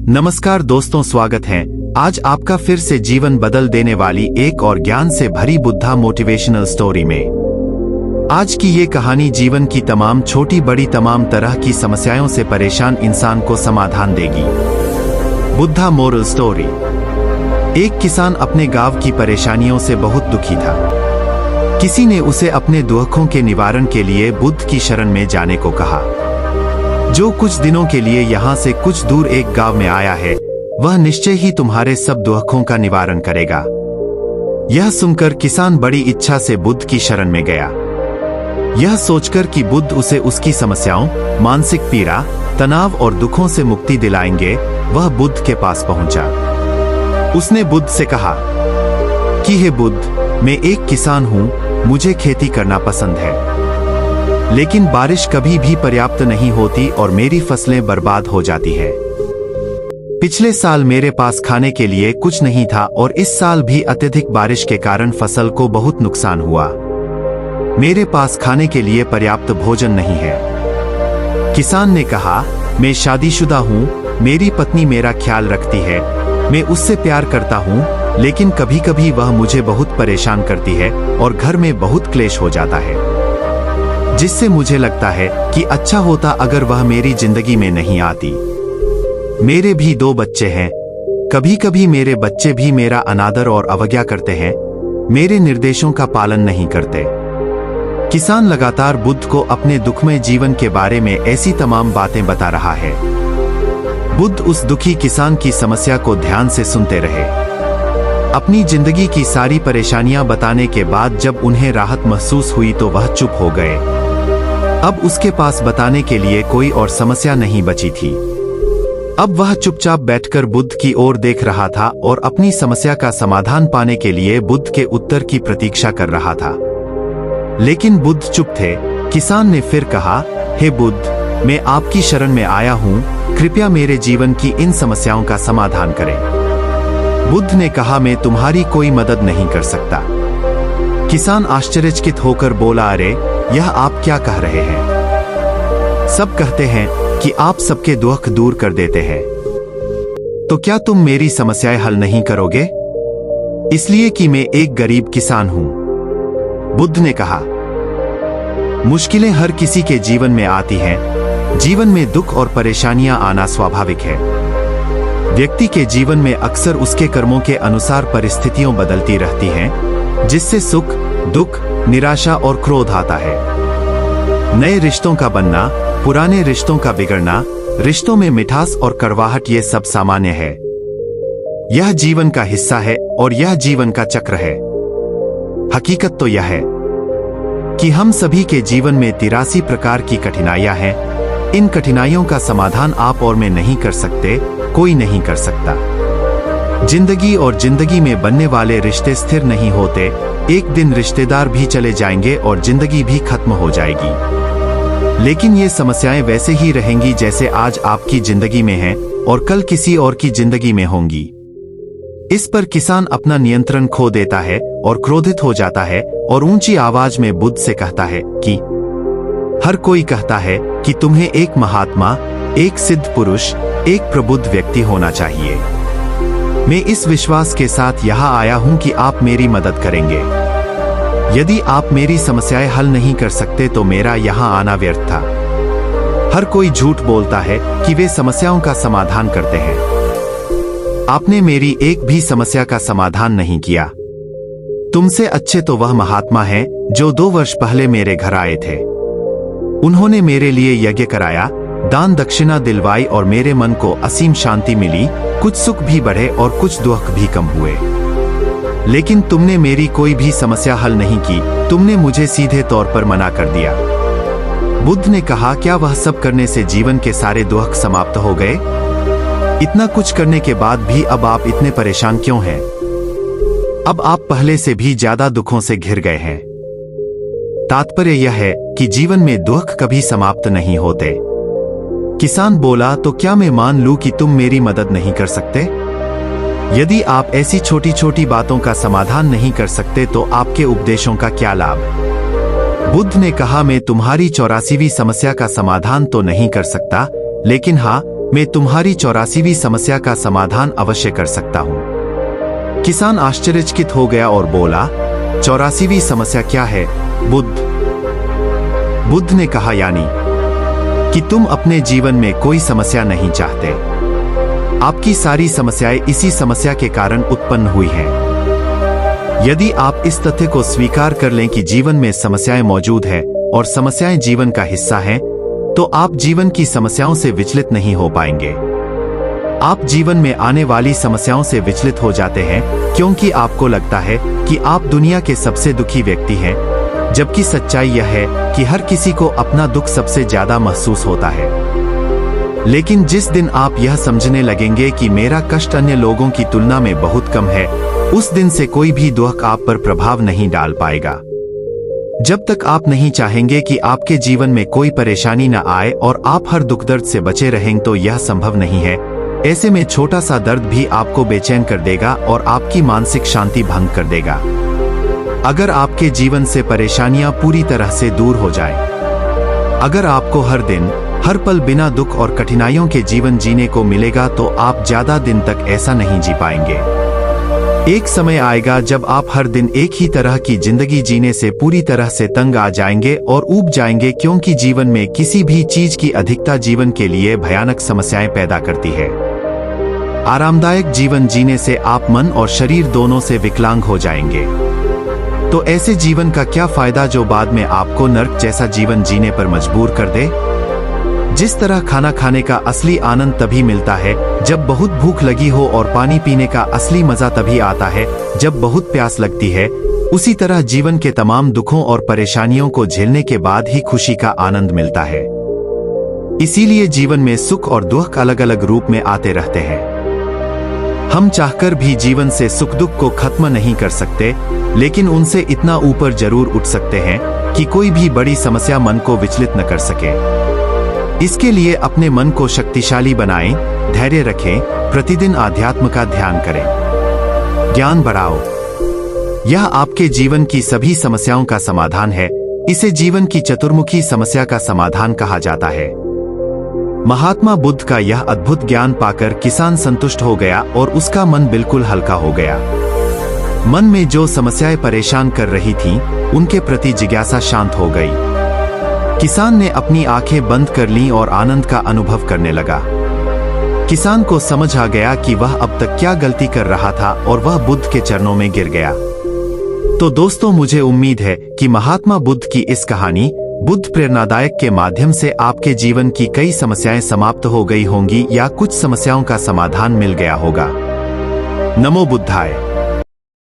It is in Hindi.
नमस्कार दोस्तों, स्वागत है आज आपका फिर से जीवन बदल देने वाली एक और ज्ञान से भरी बुद्धा मोटिवेशनल स्टोरी में। आज की ये कहानी जीवन की तमाम छोटी बड़ी तमाम तरह की समस्याओं से परेशान इंसान को समाधान देगी। Buddha moral story. एक किसान अपने गांव की परेशानियों से बहुत दुखी था। किसी ने उसे अपने दुखों के निवारण के लिए बुद्ध की शरण में जाने को कहा, जो कुछ दिनों के लिए यहाँ से कुछ दूर एक गांव में आया है, वह निश्चय ही तुम्हारे सब दुखों का निवारण करेगा। यह सुनकर किसान बड़ी इच्छा से बुद्ध की शरण में गया। यह सोचकर कि बुद्ध उसे उसकी समस्याओं, मानसिक पीड़ा, तनाव और दुखों से मुक्ति दिलाएंगे, वह बुद्ध के पास पहुंचा। उसने बुद्ध से कहा कि हे बुद्ध, मैं एक किसान हूं, मुझे खेती करना पसंद है, लेकिन बारिश कभी भी पर्याप्त नहीं होती और मेरी फसलें बर्बाद हो जाती है। पिछले साल मेरे पास खाने के लिए कुछ नहीं था और इस साल भी अत्यधिक बारिश के कारण फसल को बहुत नुकसान हुआ। मेरे पास खाने के लिए पर्याप्त भोजन नहीं है। किसान ने कहा, मैं शादीशुदा हूँ, मेरी पत्नी मेरा ख्याल रखती है, मैं उससे प्यार करता हूँ, लेकिन कभी कभी वह मुझे बहुत परेशान करती है और घर में बहुत क्लेश हो जाता है, जिससे मुझे लगता है कि अच्छा होता अगर वह मेरी जिंदगी में नहीं आती। मेरे भी 2 बच्चे हैं, कभी कभी मेरे बच्चे भी मेरा अनादर और अवज्ञा करते हैं, मेरे निर्देशों का पालन नहीं करते। किसान लगातार बुद्ध को अपने दुखमय जीवन के बारे में ऐसी तमाम बातें बता रहा है। बुद्ध उस दुखी किसान की समस्या को ध्यान से सुनते रहे। अपनी जिंदगी की सारी परेशानियां बताने के बाद जब उन्हें राहत महसूस हुई तो वह चुप हो गए। अब उसके पास बताने के लिए कोई और समस्या नहीं बची थी। अब वह चुपचाप बैठकर बुद्ध की ओर देख रहा था और अपनी समस्या का समाधान पाने के लिए बुद्ध के उत्तर की प्रतीक्षा कर रहा था। लेकिन बुद्ध चुप थे। किसान ने फिर कहा, हे बुद्ध, मैं आपकी शरण में आया हूँ, कृपया मेरे जीवन की इन समस्याओं का समाधान करें। बुद्ध ने कहा, मैं तुम्हारी कोई मदद नहीं कर सकता। किसान आश्चर्यचकित होकर बोला, अरे यह आप क्या कह रहे हैं? सब कहते हैं कि आप सबके दुख दूर कर देते हैं, तो क्या तुम मेरी समस्याएं हल नहीं करोगे? इसलिए कि मैं एक गरीब किसान हूं। बुद्ध ने कहा, मुश्किलें हर किसी के जीवन में आती हैं। जीवन में दुख और परेशानियां आना स्वाभाविक है। व्यक्ति के जीवन में अक्सर उसके कर्मों के अनुसार परिस्थितियां बदलती रहती हैं, जिससे सुख, दुख, निराशा और क्रोध आता है। नए रिश्तों का बनना, पुराने रिश्तों का बिगड़ना, रिश्तों में मिठास और कड़वाहट, ये सब सामान्य है। यह जीवन का हिस्सा है और यह जीवन का चक्र है। हकीकत तो यह है कि हम सभी के जीवन में 83 प्रकार की कठिनाइयां हैं। इन कठिनाइयों का समाधान आप और मैं नहीं कर सकते, कोई नहीं कर सकता। जिंदगी और जिंदगी में बनने वाले रिश्ते स्थिर नहीं होते। एक दिन रिश्तेदार भी चले जाएंगे और जिंदगी भी खत्म हो जाएगी। लेकिन ये समस्याएं वैसे ही रहेंगी जैसे आज आपकी जिंदगी में हैं और कल किसी और की जिंदगी में होंगी। इस पर किसान अपना नियंत्रण खो देता है और क्रोधित हो जाता है और ऊंची आवाज में बुद्ध से कहता है कि हर कोई कहता है कि तुम्हें एक महात्मा, एक सिद्ध पुरुष, एक प्रबुद्ध व्यक्ति होना चाहिए। मैं इस विश्वास के साथ यहाँ आया हूँ कि आप मेरी मदद करेंगे। यदि आप मेरी समस्याएं हल नहीं कर सकते तो मेरा यहाँ आना व्यर्थ था। हर कोई झूठ बोलता है कि वे समस्याओं का समाधान करते हैं। आपने मेरी एक भी समस्या का समाधान नहीं किया। तुमसे अच्छे तो वह महात्मा हैं जो 2 वर्ष पहले मेरे घर आए थे। उन्होंने मेरे लिए यज्ञ कराया, दान दक्षिणा दिलवाई और मेरे मन को असीम शांति मिली। कुछ सुख भी बढ़े और कुछ दुख भी कम हुए। लेकिन तुमने मेरी कोई भी समस्या हल नहीं की। तुमने मुझे सीधे तौर पर मना कर दिया। बुद्ध ने कहा, क्या वह सब करने से जीवन के सारे दुख समाप्त हो गए? इतना कुछ करने के बाद भी अब आप इतने परेशान क्यों हैं? अब आप पहले से भी ज्यादा दुखों से घिर गए हैं। तात्पर्य यह है कि जीवन में दुख कभी समाप्त नहीं होते। किसान बोला, तो क्या मैं मान लूं कि तुम मेरी मदद नहीं कर सकते? यदि आप ऐसी छोटी छोटी बातों का समाधान नहीं कर सकते तो आपके उपदेशों का क्या लाभ? बुद्ध ने कहा, मैं तुम्हारी 84वीं समस्या का समाधान तो नहीं कर सकता, लेकिन हाँ, मैं तुम्हारी 84वीं समस्या का समाधान अवश्य कर सकता हूं। किसान आश्चर्यचकित हो गया और बोला, 84वीं समस्या क्या है बुद्ध ने कहा, यानी कि तुम अपने जीवन में कोई समस्या नहीं चाहते। आपकी सारी समस्याएं इसी समस्या के कारण उत्पन्न हुई हैं। यदि आप इस तथ्य को स्वीकार कर लें कि जीवन में समस्याएं मौजूद है और समस्याएं जीवन का हिस्सा हैं, तो आप जीवन की समस्याओं से विचलित नहीं हो पाएंगे। आप जीवन में आने वाली समस्याओं से विचलित हो जाते हैं क्योंकि आपको लगता है कि आप दुनिया के सबसे दुखी व्यक्ति हैं, जबकि सच्चाई यह है कि हर किसी को अपना दुख सबसे ज्यादा महसूस होता है। लेकिन जिस दिन आप यह समझने लगेंगे कि मेरा कष्ट अन्य लोगों की तुलना में बहुत कम है, उस दिन से कोई भी दुख आप पर प्रभाव नहीं डाल पाएगा। जब तक आप नहीं चाहेंगे कि आपके जीवन में कोई परेशानी न आए और आप हर दुख दर्द से बचे रहें, तो यह संभव नहीं है। ऐसे में छोटा सा दर्द भी आपको बेचैन कर देगा और आपकी मानसिक शांति भंग कर देगा। अगर आपके जीवन से परेशानियां पूरी तरह से दूर हो जाए, अगर आपको हर दिन हर पल बिना दुख और कठिनाइयों के जीवन जीने को मिलेगा, तो आप ज्यादा दिन तक ऐसा नहीं जी पाएंगे। एक समय आएगा जब आप हर दिन एक ही तरह की जिंदगी जीने से पूरी तरह से तंग आ जाएंगे और ऊब जाएंगे, क्योंकि जीवन में किसी भी चीज की अधिकता जीवन के लिए भयानक समस्याएं पैदा करती है। आरामदायक जीवन जीने से आप मन और शरीर दोनों से विकलांग हो जाएंगे। तो ऐसे जीवन का क्या फायदा जो बाद में आपको नर्क जैसा जीवन जीने पर मजबूर कर दे? जिस तरह खाना खाने का असली आनंद तभी मिलता है जब बहुत भूख लगी हो और पानी पीने का असली मजा तभी आता है जब बहुत प्यास लगती है, उसी तरह जीवन के तमाम दुखों और परेशानियों को झेलने के बाद ही खुशी का आनंद मिलता है। इसीलिए जीवन में सुख और दुख अलग अलग रूप में आते रहते हैं। हम चाहकर भी जीवन से सुख दुख को खत्म नहीं कर सकते, लेकिन उनसे इतना ऊपर जरूर उठ सकते हैं कि कोई भी बड़ी समस्या मन को विचलित न कर सके। इसके लिए अपने मन को शक्तिशाली बनाएं, धैर्य रखें, प्रतिदिन आध्यात्म का ध्यान करें, ज्ञान बढ़ाओ। यह आपके जीवन की सभी समस्याओं का समाधान है। इसे जीवन की चतुर्मुखी समस्या का समाधान कहा जाता है। महात्मा बुद्ध का यह अद्भुत ज्ञान पाकर किसान संतुष्ट हो गया और उसका मन बिल्कुल हल्का हो गया। मन में जो समस्याएं परेशान कर रही थीं, उनके प्रति जिज्ञासा शांत हो गई। किसान ने अपनी आंखें बंद कर लीं और आनंद का अनुभव करने लगा। किसान को समझ आ गया कि वह अब तक क्या गलती कर रहा था और वह बुद्ध के चरणों में गिर गया। तो दोस्तों, मुझे उम्मीद है कि महात्मा बुद्ध की इस कहानी बुद्ध प्रेरणादायक के माध्यम से आपके जीवन की कई समस्याएं समाप्त हो गई होंगी या कुछ समस्याओं का समाधान मिल गया होगा। नमो बुद्धाय।